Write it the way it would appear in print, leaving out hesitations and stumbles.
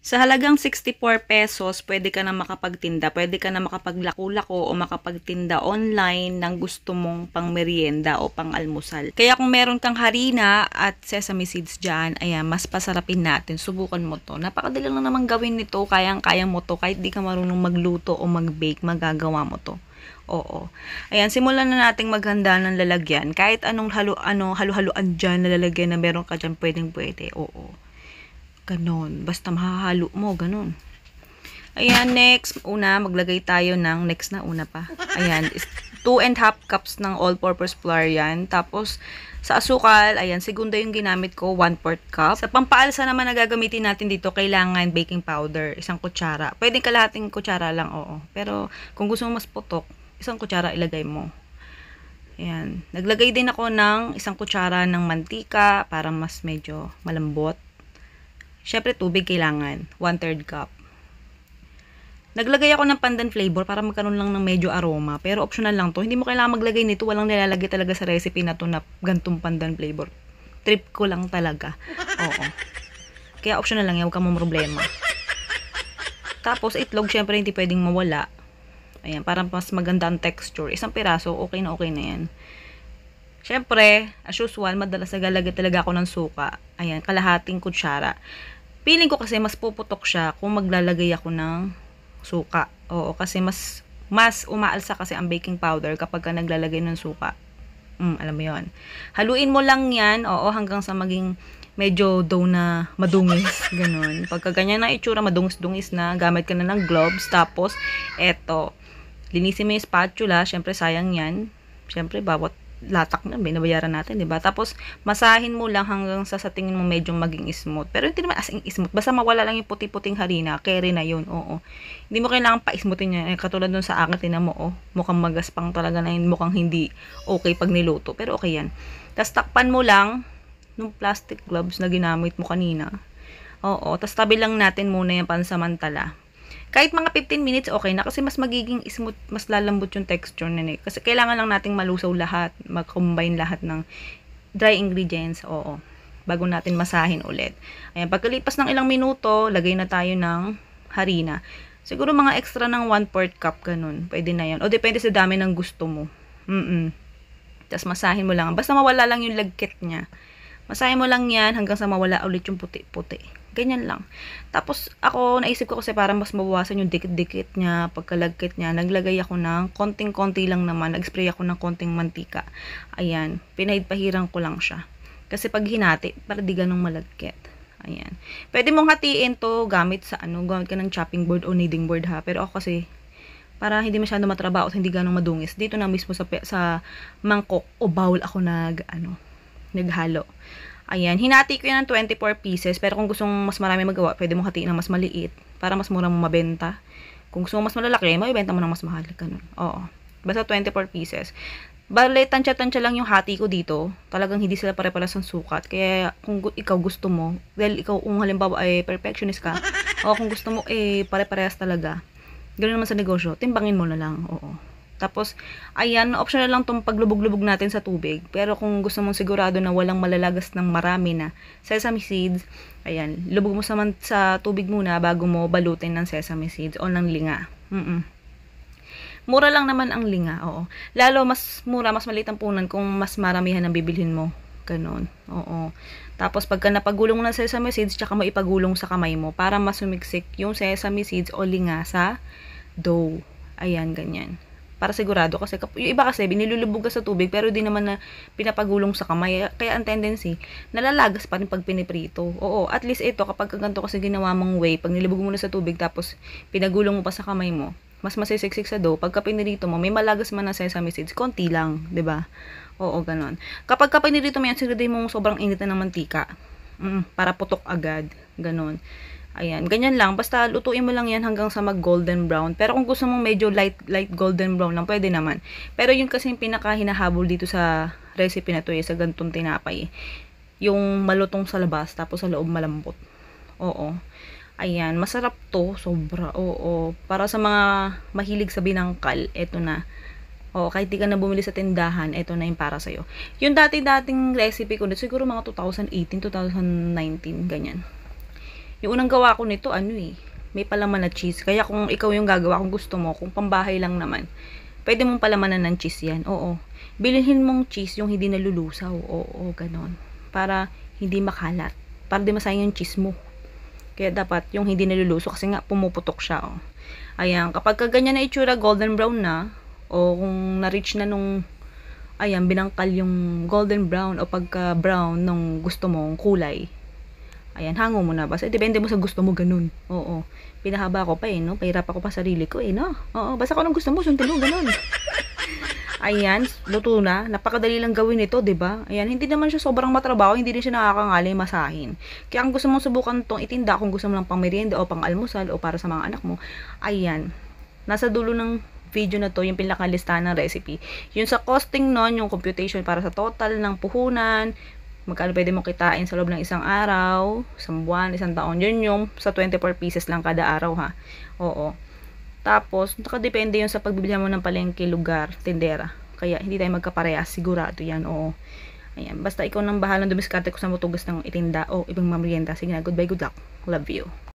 Sa halagang 64 pesos, pwede ka na makapagtinda, pwede ka na makapaglako-lako o makapagtinda online ng gusto mong pang merienda o pang almusal. Kaya kung meron kang harina at sesame seeds dyan, ayan, mas pasarapin natin. Subukan mo to. Napakadali lang naman gawin nito, kayang-kaya mo to, kahit di ka marunong magluto o mag-bake, magagawa mo to. Oo. Ayan, simulan na nating maghanda ng lalagyan. Kahit anong halo-haloan dyan na lalagyan na meron ka dyan, pwede. Oo. Ganon. Basta mahahalo mo, ganon. Ayan, next. Maglagay tayo ng, next na una pa. Ayan, 2½ cups ng all-purpose flour yan. Tapos, sa asukal, ayan, segunda yung ginamit ko, 1/4 cup. Sa pampaalsa naman na gagamitin natin dito, kailangan baking powder, 1 kutsara. Pwede kalahating kutsara lang, oo. Pero, kung gusto mo mas putok, 1 kutsara ilagay mo. Ayan. Naglagay din ako ng 1 kutsara ng mantika para mas medyo malambot. Syempre, tubig kailangan. 1/3 cup. Naglagay ako ng pandan flavor para magkaroon lang ng medyo aroma. Pero optional lang to. Hindi mo kailangan maglagay nito. Walang nilalagay talaga sa recipe na to na gantong pandan flavor. Trip ko lang talaga. Oo. Kaya optional lang yan. Huwag kang problema. Tapos, itlog, syempre, hindi pwedeng mawala. Ayan, para mas maganda ang texture. 1 piraso, okay na yan. Syempre, as usual, madalas naglalagay talaga ako ng suka. Ayan, kalahating kutsara. Feeling ko kasi mas puputok siya kung maglalagay ako ng suka. Oo, kasi mas umaalsa kasi ang baking powder kapag ka naglalagay ng suka. Alam mo yon. Haluin mo lang yan, oo, hanggang sa maging medyo dough na madungis. Ganun. Pagka ganyan na itsura, madungis-dungis na, gamit ka na ng gloves. Tapos, eto, linisin mo yung spatula. Syempre, sayang yan. Syempre, bawat latak na binabayaran natin, 'di ba? Tapos masahin mo lang hanggang sa tingin mo medyo maging smooth. Pero hindi naman as in smooth, basta mawala lang yung puti-puting harina, carry na 'yun. Oo. Hindi mo kailangan pa-smoothin niya. Katulad dun sa akin, tinan mo, mukhang magaspang talaga na yun, mukhang hindi okay pag niluto, pero okay 'yan. Tapos takpan mo lang nung plastic gloves na ginamit mo kanina. Oo, tapos tabi lang natin muna yung pansamantala. Kahit mga 15 minutes, okay na. Kasi mas magiging smooth, mas lalambot yung texture na eh. Kasi kailangan lang nating malusaw lahat, mag-combine lahat ng dry ingredients, oo. Bago natin masahin ulit. Ayan, pagkalipas ng ilang minuto, lagay na tayo ng harina. Siguro mga extra ng 1/4 cup, ganun. Pwede na yan. O depende sa dami ng gusto mo. Tapos masahin mo lang. Basta mawala lang yung lagkit niya. Masahin mo lang yan hanggang sa mawala ulit yung puti-puti. Ganyan lang. Tapos, ako, naisip ko kasi para mas mabawasan yung dikit-dikit niya, pagkalagkit niya, naglagay ako ng konting-konti lang naman. Nag-spray ako ng konting mantika. Ayan. Pinahid-pahiran ko lang siya. Kasi pag hinati, para di ganong malagkit. Ayan. Pwede mong hatiin to gamit sa gamit ka ng chopping board o kneading board ha. Pero ako kasi, para hindi masyado matrabaho at hindi ganong madungis, dito na mismo sa mangkok o bowl ako naghalo. Ayan, hinati ko yan ng 24 pieces, pero kung gusto mong mas marami magawa, pwede mong hatiin ng mas maliit para mas mura mong mabenta. Kung gusto mong mas malalaki, mabibenta mo ng mas mahal. Ganun. Oo. Basta 24 pieces. Bale, tansya-tansya lang yung hati ko dito. Talagang hindi sila pare-pares ng sukat. Kaya, kung ikaw gusto mo, dahil ikaw, kung halimbawa ay perfectionist ka, o kung gusto mo, pare-parehas talaga. Ganun naman sa negosyo, timbangin mo na lang. Oo. Tapos, ayan, optional lang tong paglubog-lubog natin sa tubig. Pero kung gusto mong sigurado na walang malalagas ng marami na sesame seeds, ayan, lubog mo sa tubig muna bago mo balutin ng sesame seeds o ng linga. Mura lang naman ang linga, oo. Lalo, mas mura, mas maliit ang punan kung mas maramihan ang bibilhin mo. Ganon, oo. Tapos, pagka napagulong ng sesame seeds, tsaka mo ipagulong sa kamay mo para mas sumiksik yung sesame seeds o linga sa dough. Ayan, ganyan. Para sigurado, kasi yung iba kasi binilulubog ka sa tubig pero di naman na pinapagulong sa kamay, kaya ang tendency nalalagas pa rin pag piniprito. Oo, at least ito kapag ganito kasi ginawa mong way, pag nilubog mo na sa tubig tapos pinagulong mo pa sa kamay mo, mas masisiksik sa dough. Pagka pinirito mo, may malagas man na sesame seeds, konti lang, 'di ba? Oo, ganon. Kapag pinirito mo yan, siguraduhin mo sobrang init na ng mantika. Para putok agad, ganon. Ayan, ganyan lang. Basta lutuin mo lang yan hanggang sa mag golden brown. Pero kung gusto mong medyo light golden brown lang, pwede naman. Pero yun kasi yung pinaka hinahabol dito sa recipe na to sa gantong tinapay. Yung malutong sa labas, tapos sa loob malambot. Oo. Ayan, masarap to. Sobra. Oo. Para sa mga mahilig sa binangkal, eto na. Oo, kahit di ka na bumili sa tindahan, eto na yung para sa'yo. Yung dati-dating recipe ko, siguro mga 2018, 2019, ganyan. Yung unang gawa ko nito, may palaman na cheese. Kaya kung ikaw yung gagawa, kung gusto mo, kung pambahay lang naman, pwede mong palamanan ng cheese yan. Oo. Bilhin mong cheese yung hindi nalulusaw. Oo, ganon. Para hindi makalat. Para di masayang yung cheese mo. Kaya dapat yung hindi naluluso kasi nga pumuputok siya. Oh. Ayan, kapag ganyan na itsura, golden brown na, o kung na-reach na nung, ayan, binangkal yung golden brown o pagka brown nung gusto mong kulay. Ayan, hango mo na. Basta depende mo sa gusto mo, ganun. Oo. Pinahaba ko pa no? Pahirap ako pa sarili ko no? Oo, basta kung anong gusto mo, sundin mo, ganun. Ayan, luto na. Napakadali lang gawin ito, 'di ba? Ayan, hindi naman siya sobrang matrabaho, hindi din siya nakakangalay masahin. Kaya kung gusto mong subukan tong itinda, kung gusto mo lang pang merienda o pang almusal o para sa mga anak mo, ayan. Nasa dulo ng video na to yung pinakalistahan ng recipe. Yung sa costing nun, yung computation para sa total ng puhunan, magkano pwede mo kitain sa loob ng isang araw, isang buwan, isang taon. Yun yung sa 24 pieces lang kada araw ha. Oo. Tapos, nakadepende yun sa pagbibilihan mo ng palengke, lugar, tindera. Kaya, hindi tayo magkaparehas. Sigurado yan, oo. Ayan, basta ikaw nang bahalang dumiskarte kung saan mo tugas ng itinda o ibang mamerienda. Sige na, goodbye, good luck. Love you.